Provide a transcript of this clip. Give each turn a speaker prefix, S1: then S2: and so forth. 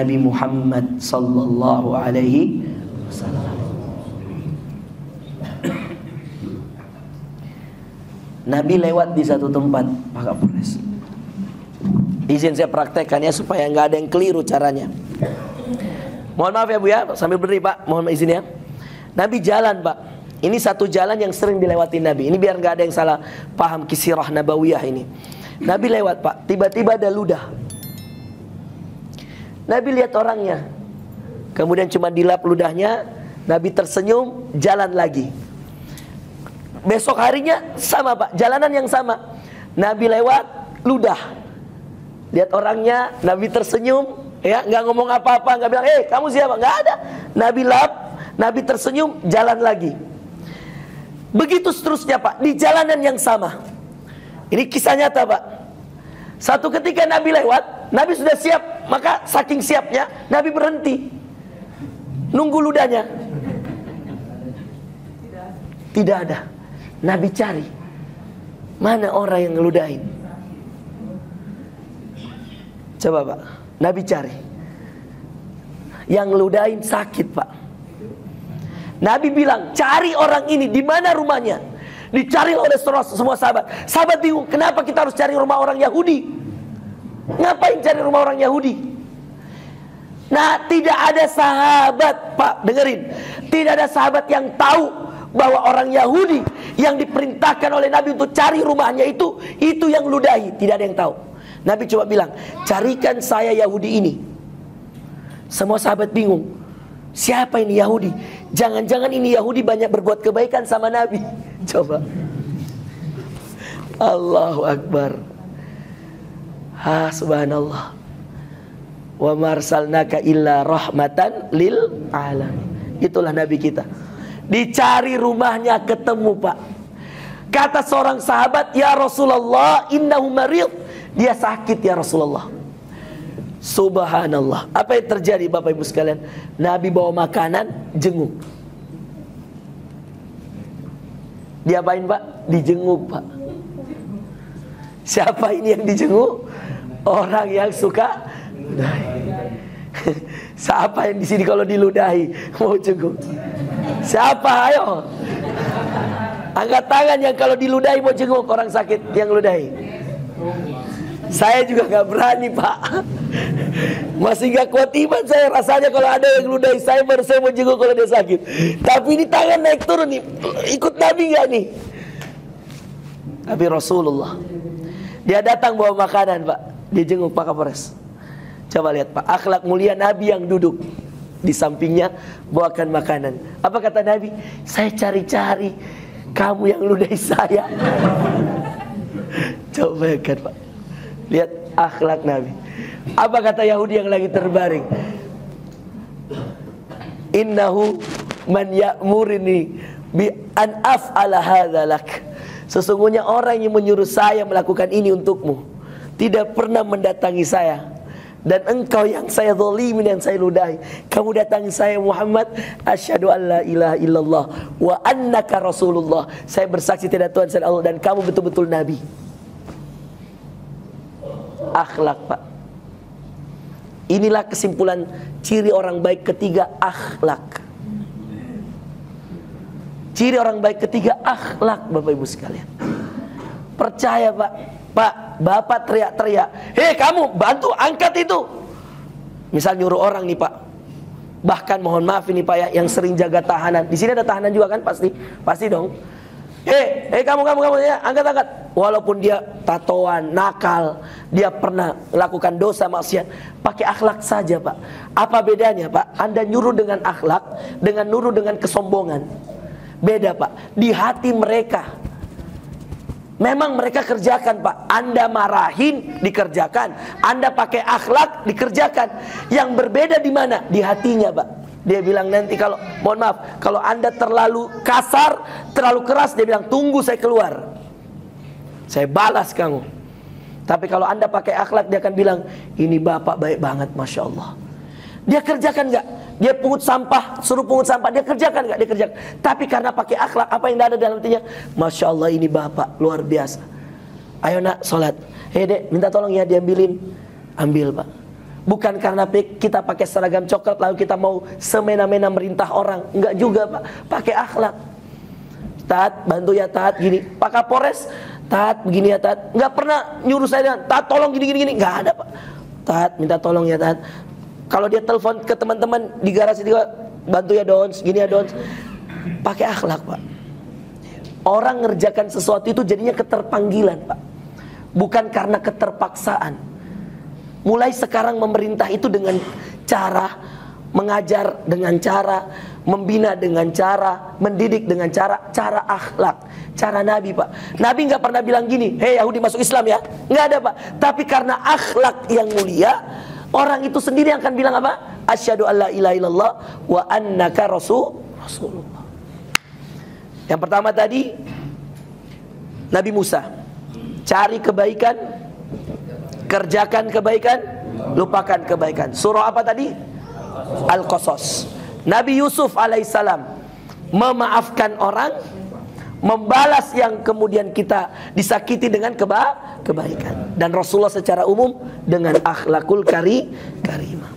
S1: Nabi Muhammad sallallahu alaihi wasallam. Nabi lewat di satu tempat, Pak Kapolres. Izin saya praktekkan ya, supaya nggak ada yang keliru caranya. Mohon maaf ya Bu ya, sambil berdiri Pak, mohon izin ya. Nabi jalan Pak. Ini satu jalan yang sering dilewati Nabi. Ini biar nggak ada yang salah paham kisirah nabawiyah ini. Nabi lewat Pak, tiba-tiba ada ludah. Nabi lihat orangnya, kemudian cuma dilap ludahnya. Nabi tersenyum, jalan lagi. Besok harinya sama Pak, jalanan yang sama. Nabi lewat, ludah. Lihat orangnya, Nabi tersenyum, ya, nggak ngomong apa-apa, nggak bilang, kamu siapa? Nggak ada. Nabi lap, Nabi tersenyum, jalan lagi. Begitu seterusnya Pak, di jalanan yang sama. Ini kisah nyata Pak. Satu ketika Nabi lewat, Nabi sudah siap, maka saking siapnya Nabi berhenti, nunggu ludahnya. Tidak ada. Nabi cari, mana orang yang ngeludahin. Coba Pak, Nabi cari. Yang ngeludahin sakit Pak. Nabi bilang, cari orang ini, di mana rumahnya. Dicari oleh semua sahabat. Sahabat bingung, kenapa kita harus cari rumah orang Yahudi? Ngapain cari rumah orang Yahudi? Nah, tidak ada sahabat Pak, dengerin, tidak ada sahabat yang tahu bahwa orang Yahudi yang diperintahkan oleh Nabi untuk cari rumahnya itu yang ludahi. Tidak ada yang tahu. Nabi coba bilang, carikan saya Yahudi ini. Semua sahabat bingung, siapa ini Yahudi? Jangan-jangan ini Yahudi banyak berbuat kebaikan sama Nabi. Coba. Allahu Akbar. Subhanallah. Wa marsalnaka illa rahmatan lil alamin. Itulah Nabi kita. Dicari rumahnya, ketemu Pak. Kata seorang sahabat, ya Rasulullah, innahu marid. Dia sakit ya Rasulullah. Subhanallah. Apa yang terjadi Bapak Ibu sekalian? Nabi bawa makanan, jenguk. Diapain Pak? Dijenguk Pak. Siapa ini yang dijenguk? Orang yang suka ludahi. Siapa yang di sini kalau diludahi mau jenguk? Siapa? Ayo. Angkat tangan yang kalau diludahi mau jenguk orang sakit yang ludahi. Saya juga gak berani Pak. Masih gak kuat iman saya rasanya kalau ada yang ludahi saya, baru saya mau jenguk kalau dia sakit. Tapi ini tangan naik turun nih, ikut Nabi gak nih? Tapi Rasulullah, dia datang bawa makanan Pak, dia jenguk Pak Kapolres. Coba lihat Pak, akhlak mulia Nabi yang duduk di sampingnya bawakan makanan. Apa kata Nabi? Saya cari-cari, kamu yang ludahi saya. Coba kan Pak, lihat akhlak Nabi. Apa kata Yahudi yang lagi terbaring? Innahu man ya'murini bi an af'ala hadza lak. Sesungguhnya orang yang menyuruh saya melakukan ini untukmu tidak pernah mendatangi saya. Dan engkau yang saya zalimin, yang saya ludahi, kamu datangi saya Muhammad, asyhadu an la ilaha illallah wa annaka rasulullah. Saya bersaksi tidak Tuhan selain Allah dan kamu betul-betul Nabi. Akhlak Pak. Inilah kesimpulan ciri orang baik ketiga, akhlak. Ciri orang baik ketiga, akhlak Bapak Ibu sekalian. Percaya Pak. Pak, Bapak teriak-teriak, hei kamu bantu angkat itu. Misal nyuruh orang nih Pak. Bahkan mohon maaf ini Pak ya, yang sering jaga tahanan. Di sini ada tahanan juga kan pasti? Pasti dong. Hei kamu ya, angkat. Walaupun dia tatoan, nakal, dia pernah melakukan dosa maksiat, pakai akhlak saja Pak. Apa bedanya Pak? Anda nyuruh dengan akhlak, dengan nyuruh dengan kesombongan. Beda Pak. Di hati mereka memang mereka kerjakan Pak. Anda marahin, dikerjakan. Anda pakai akhlak, dikerjakan. Yang berbeda di mana? Di hatinya Pak. Dia bilang nanti kalau, mohon maaf, kalau Anda terlalu kasar, terlalu keras, dia bilang tunggu saya keluar, saya balas kamu. Tapi kalau Anda pakai akhlak, dia akan bilang ini Bapak baik banget, Masya Allah. Dia kerjakan gak? Dia pungut sampah, suruh pungut sampah, dia kerjakan gak? Dia kerjakan. Tapi karena pakai akhlak, apa yang ada dalam hatinya? Masya Allah ini Bapak luar biasa. Ayo nak sholat. Hei dek, minta tolong ya diambilin. Ambil Pak. Bukan karena kita pakai seragam coklat lalu kita mau semena-mena merintah orang. Enggak juga Pak, pakai akhlak. Tat, bantu ya Tat, gini. Pak Kapolres, Tat, begini ya Tat. Enggak pernah nyuruh saya, Tat tolong gini. Enggak ada Pak. Tat, minta tolong ya Tat. Kalau dia telepon ke teman-teman di garasi juga, bantu ya Dons, gini ya Dons. Pakai akhlak Pak. Orang ngerjakan sesuatu itu jadinya keterpanggilan Pak, bukan karena keterpaksaan. Mulai sekarang memerintah itu dengan cara mengajar, dengan cara membina, dengan cara mendidik, dengan cara akhlak, cara Nabi Pak. Nabi nggak pernah bilang gini, hei Yahudi masuk Islam ya, nggak ada Pak. Tapi karena akhlak yang mulia, orang itu sendiri yang akan bilang apa? Asyhadu alla ilaha illallah wa annaka rasulullah. Yang pertama tadi Nabi Musa, cari kebaikan, kerjakan kebaikan, lupakan kebaikan. Surah apa tadi? Al-Qasas. Nabi Yusuf alaihissalam memaafkan orang, membalas yang kemudian kita disakiti dengan kebaikan. Dan Rasulullah secara umum dengan akhlakul karimah.